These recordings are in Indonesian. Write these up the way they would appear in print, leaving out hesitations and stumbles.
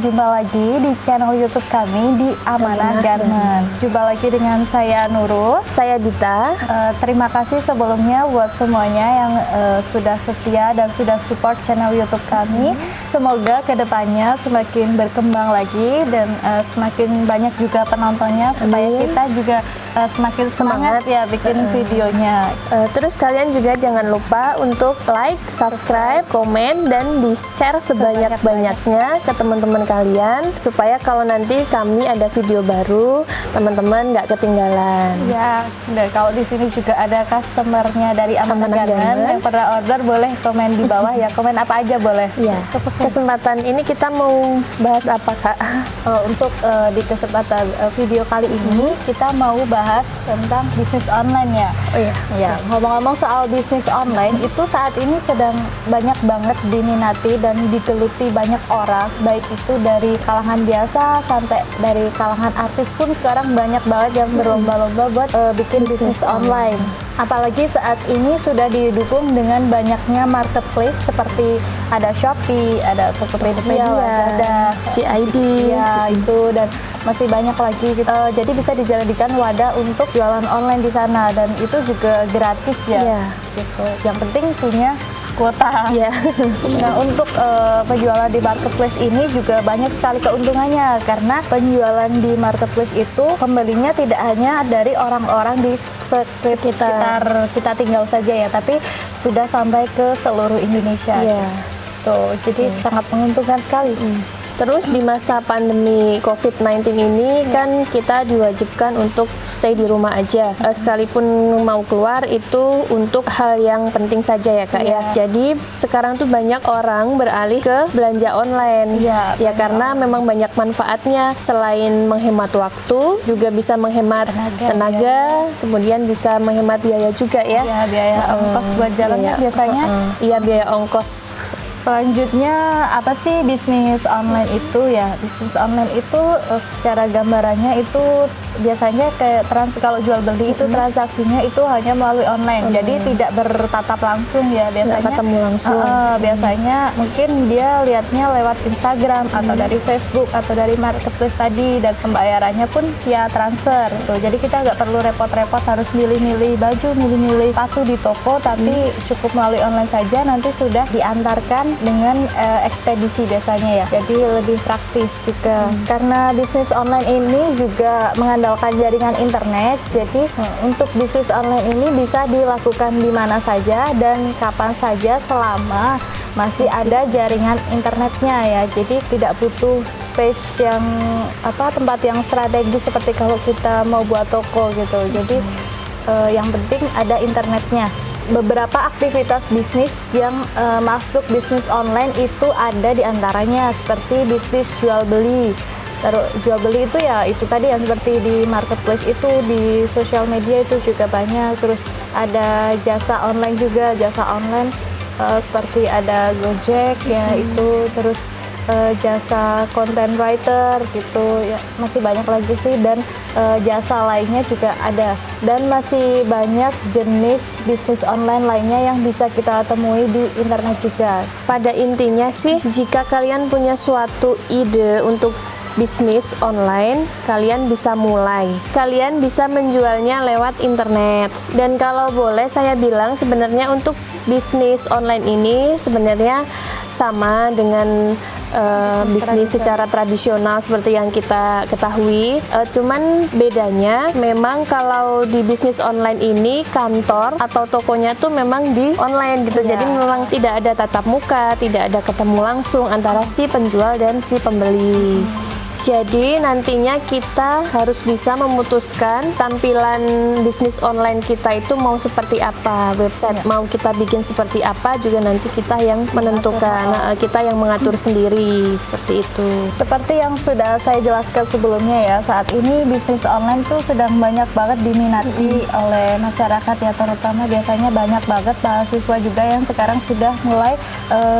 berjumpa lagi di channel YouTube kami di Amanah Garment. Jumpa lagi dengan saya Nurul, saya Dita. Terima kasih sebelumnya buat semuanya yang sudah setia dan sudah support channel YouTube kami. Semoga kedepannya semakin berkembang lagi dan semakin banyak juga penontonnya supaya kita juga semakin semangat ya bikin videonya. Terus kalian juga jangan lupa untuk like, subscribe, komen, dan di-share sebanyak-banyaknya ke teman-teman kalian supaya kalau nanti kami ada video baru, teman-teman nggak ketinggalan. Ya, dan kalau di sini juga ada customernya dari Amanah Garment yang pernah order, boleh komen di bawah ya, komen apa aja boleh. Ya. Kesempatan ini kita mau bahas apa, Kak? Untuk di kesempatan video kali ini kita mau bahas tentang bisnis online ya. Oh iya. Ya, ngomong-ngomong soal bisnis online itu saat ini sedang banyak banget diminati dan digeluti banyak orang, baik itu dari kalangan biasa sampai dari kalangan artis pun sekarang banyak banget yang berlomba-lomba buat bikin bisnis online. Apalagi saat ini sudah didukung dengan banyaknya marketplace seperti ada Shopee, ada Tokopedia, ada CID, ya itu, dan masih banyak lagi gitu. Jadi bisa dijadikan wadah untuk jualan online di sana dan itu juga gratis ya. Gitu. Yang penting punya kuota. Nah, untuk penjualan di marketplace ini juga banyak sekali keuntungannya karena penjualan di marketplace itu pembelinya tidak hanya dari orang-orang di sekitar kita tinggal saja ya, tapi sudah sampai ke seluruh Indonesia. Tuh, jadi sangat menguntungkan sekali. Terus di masa pandemi COVID-19 ini kan kita diwajibkan untuk stay di rumah aja. Sekalipun mau keluar itu untuk hal yang penting saja ya, Kak ya. Jadi sekarang tuh banyak orang beralih ke belanja online. Ya karena memang banyak manfaatnya, selain menghemat waktu, juga bisa menghemat tenaga, kemudian bisa menghemat biaya juga ya. Biaya ongkos buat jalannya biasanya. Iya, biaya ongkos. Selanjutnya apa sih bisnis online itu ya? Bisnis online itu secara gambarannya itu biasanya kayak kalau jual beli itu transaksinya itu hanya melalui online. Jadi tidak bertatap langsung ya biasanya. Ketemu langsung. Biasanya mungkin dia lihatnya lewat Instagram atau dari Facebook atau dari marketplace tadi, dan pembayarannya pun via transfer. Tuh. Jadi kita nggak perlu repot-repot harus milih-milih baju, milih-milih sepatu di toko, tapi cukup melalui online saja nanti sudah diantarkan dengan ekspedisi biasanya ya. Jadi lebih praktis juga. Karena bisnis online ini juga mengandalkan jaringan internet, jadi untuk bisnis online ini bisa dilakukan di mana saja dan kapan saja selama masih ada jaringan internetnya ya. Jadi tidak butuh space yang tempat yang strategis seperti kalau kita mau buat toko gitu. Jadi yang penting ada internetnya. Beberapa aktivitas bisnis yang masuk bisnis online itu ada diantaranya seperti bisnis jual beli. Jual beli itu ya itu tadi yang seperti di marketplace itu, di sosial media itu juga banyak. Terus ada jasa online juga, jasa online seperti ada Gojek ya itu, terus jasa content writer gitu ya, masih banyak lagi sih, dan jasa lainnya juga ada, dan masih banyak jenis bisnis online lainnya yang bisa kita temui di internet juga. Pada intinya sih, jika kalian punya suatu ide untuk bisnis online, kalian bisa mulai. Kalian bisa menjualnya lewat internet. Dan kalau boleh saya bilang sebenarnya untuk bisnis online ini sebenarnya sama dengan bisnis secara tradisional seperti yang kita ketahui. Cuman bedanya memang kalau di bisnis online ini kantor atau tokonya tuh memang di online gitu. Jadi memang tidak ada tatap muka, tidak ada ketemu langsung antara si penjual dan si pembeli. Jadi nantinya kita harus bisa memutuskan tampilan bisnis online kita itu mau seperti apa, website mau kita bikin seperti apa juga nanti kita yang menentukan, kita yang mengatur sendiri seperti itu. Seperti yang sudah saya jelaskan sebelumnya ya, saat ini bisnis online tuh sedang banyak banget diminati oleh masyarakat ya, terutama biasanya banyak banget mahasiswa juga yang sekarang sudah mulai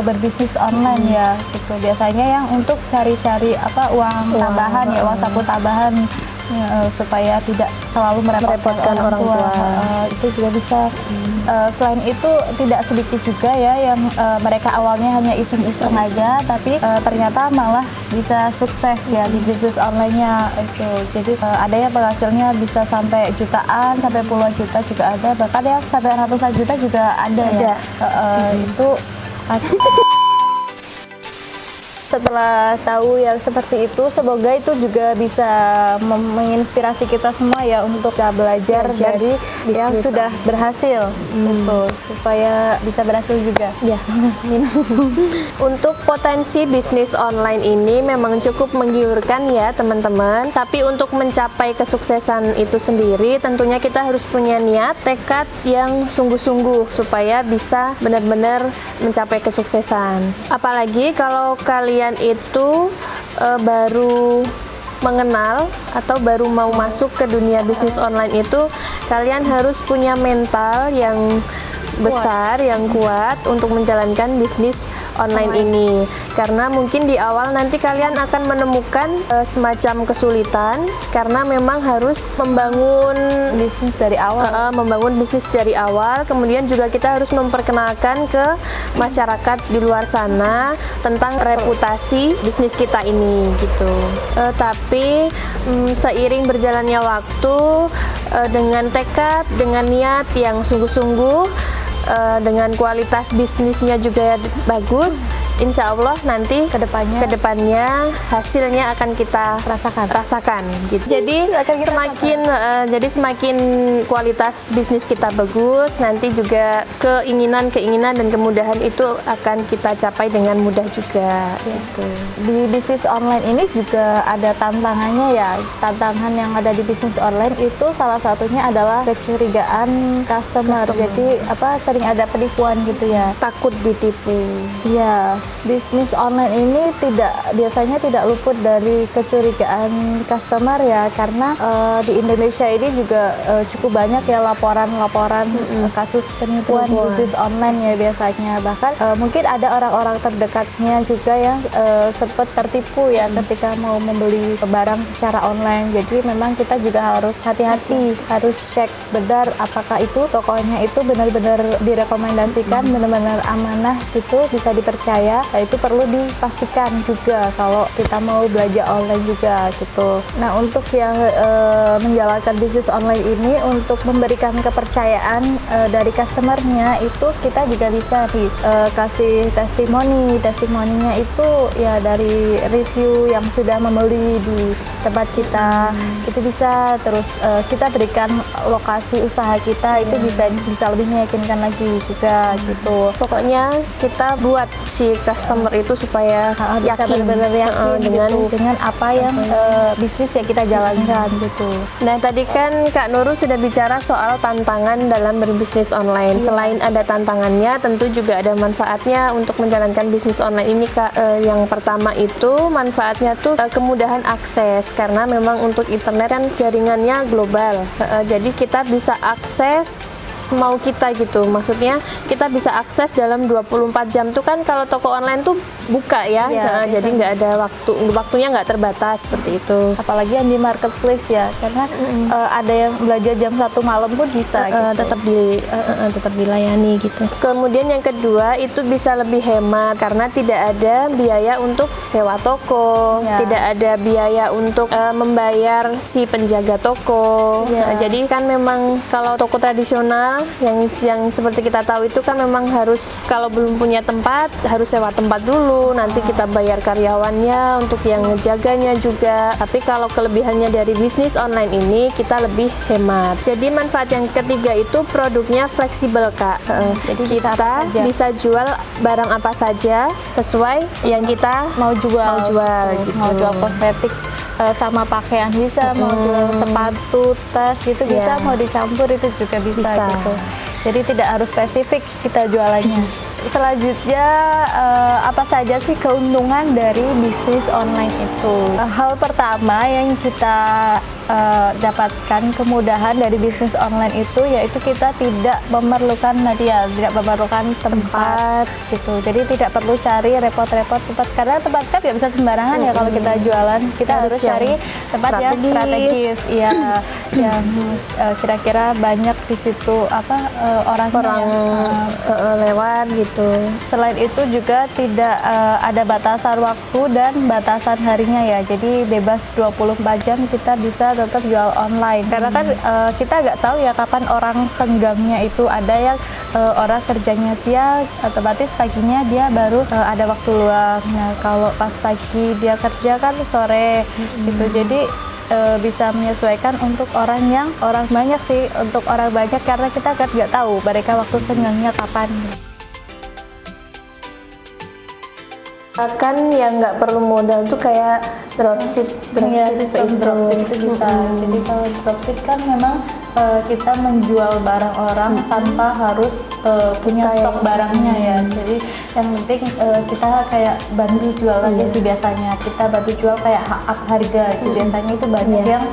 berbisnis online ya gitu. Biasanya yang untuk cari-cari uang tambahan ya, uang saku tambahan supaya tidak selalu merepotkan orang tua. Itu juga bisa. Selain itu tidak sedikit juga ya yang mereka awalnya hanya iseng-iseng aja, tapi ternyata malah bisa sukses ya di bisnis online-nya itu. Jadi ada yang penghasilnya bisa sampai jutaan, sampai puluhan juta juga ada, bahkan yang sampai ratusan juta juga ada. Ya. Itu setelah tahu yang seperti itu, semoga itu juga bisa menginspirasi kita semua ya untuk belajar dari yang sudah berhasil, gitu, supaya bisa berhasil juga. Ya. Untuk potensi bisnis online ini memang cukup menggiurkan ya teman-teman. Tapi untuk mencapai kesuksesan itu sendiri, tentunya kita harus punya niat, tekad yang sungguh-sungguh supaya bisa benar-benar mencapai kesuksesan. Apalagi kalau kalian itu baru mengenal atau baru mau masuk ke dunia bisnis online itu, kalian harus punya mental yang besar, yang kuat untuk menjalankan bisnis online ini. Karena mungkin di awal nanti kalian akan menemukan semacam kesulitan karena memang harus membangun bisnis dari awal. Kemudian juga kita harus memperkenalkan ke masyarakat di luar sana tentang reputasi bisnis kita ini gitu. Tapi seiring berjalannya waktu, dengan tekad, dengan niat yang sungguh-sungguh, dengan kualitas bisnisnya juga bagus, insya Allah nanti kedepannya hasilnya akan kita rasakan gitu. Jadi semakin kualitas bisnis kita bagus, nanti juga keinginan dan kemudahan itu akan kita capai dengan mudah juga. Gitu. Di bisnis online ini juga ada tantangannya ya. Tantangan yang ada di bisnis online itu salah satunya adalah kecurigaan customer. Jadi sering ada penipuan gitu ya. Takut ditipu. Iya. Bisnis online ini biasanya tidak luput dari kecurigaan customer ya, karena di Indonesia ini juga cukup banyak ya laporan-laporan kasus penipuan bisnis online ya biasanya. Bahkan mungkin ada orang-orang terdekatnya juga yang sempat tertipu ya ketika mau membeli barang secara online. Jadi memang kita juga harus hati-hati, harus cek benar apakah itu tokonya itu benar-benar direkomendasikan, benar-benar amanah gitu, bisa dipercaya. Nah, itu perlu dipastikan juga kalau kita mau belanja online juga gitu. Nah, untuk yang menjalankan bisnis online ini, untuk memberikan kepercayaan dari customernya itu kita juga bisa kasih testimoninya itu ya dari review yang sudah membeli di tempat kita. Itu bisa, terus kita berikan lokasi usaha kita, itu bisa lebih meyakinkan lagi juga gitu. Pokoknya kita buat si customer itu supaya yakin, benar-benar yakin dengan apa yang bisnis yang kita jalankan gitu. Nah, tadi kan Kak Nurul sudah bicara soal tantangan dalam berbisnis online. Selain ada tantangannya, tentu juga ada manfaatnya untuk menjalankan bisnis online ini, Kak. Yang pertama itu manfaatnya tuh kemudahan akses, karena memang untuk internet kan jaringannya global. Jadi kita bisa akses semau kita gitu. Maksudnya kita bisa akses dalam 24 jam tuh kan, kalau toko online tuh buka ya, jadi nggak ada waktunya nggak terbatas seperti itu. Apalagi yang di marketplace ya, karena ada yang belajar jam 1 malam pun bisa gitu. tetap dilayani gitu. Kemudian yang kedua itu bisa lebih hemat karena tidak ada biaya untuk sewa toko, tidak ada biaya untuk membayar si penjaga toko. Nah, jadi kan memang kalau toko tradisional yang seperti kita tahu itu kan memang harus, kalau belum punya tempat harus sewa tempat dulu, nanti kita bayar karyawannya untuk yang ngejaganya juga. Tapi kalau kelebihannya dari bisnis online ini, kita lebih hemat. Jadi manfaat yang ketiga itu produknya fleksibel, Kak. Jadi kita bisa jual barang apa saja sesuai yang kita mau jual gitu. Mau jual kosmetik sama pakaian bisa, mau jual sepatu, tas gitu bisa, mau dicampur itu juga bisa. Gitu. Jadi tidak harus spesifik kita jualannya. Selanjutnya, apa saja sih keuntungan dari bisnis online itu? Hal pertama yang kita dapatkan kemudahan dari bisnis online itu yaitu kita tidak memerlukan tidak memerlukan tempat gitu. Jadi tidak perlu cari repot-repot tempat karena tempat kan nggak bisa sembarangan ya kalau kita jualan. Kita harus cari tempat yang strategis, ya yang kira-kira banyak di situ orang lewat gitu. Selain itu juga tidak ada batasan waktu dan batasan harinya ya. Jadi bebas 24 jam kita bisa tetap jual online. Karena kan kita nggak tahu ya kapan orang senggangnya itu. Ada yang orang kerjanya siang, otomatis paginya dia baru ada waktu luang. Nah kalau pas pagi dia kerja kan sore gitu. Jadi bisa menyesuaikan untuk orang banyak sih, untuk orang banyak karena kita kan nggak tahu mereka waktu senggangnya kapan. Kan yang nggak perlu modal tuh kayak dropship Sistem dropship itu bisa. Jadi kalau dropship kan memang kita menjual barang orang tanpa harus punya stok barangnya ya. Jadi yang penting kita kayak bantu jual aja sih biasanya. Kita bantu jual kayak up harga itu biasanya itu banyak yang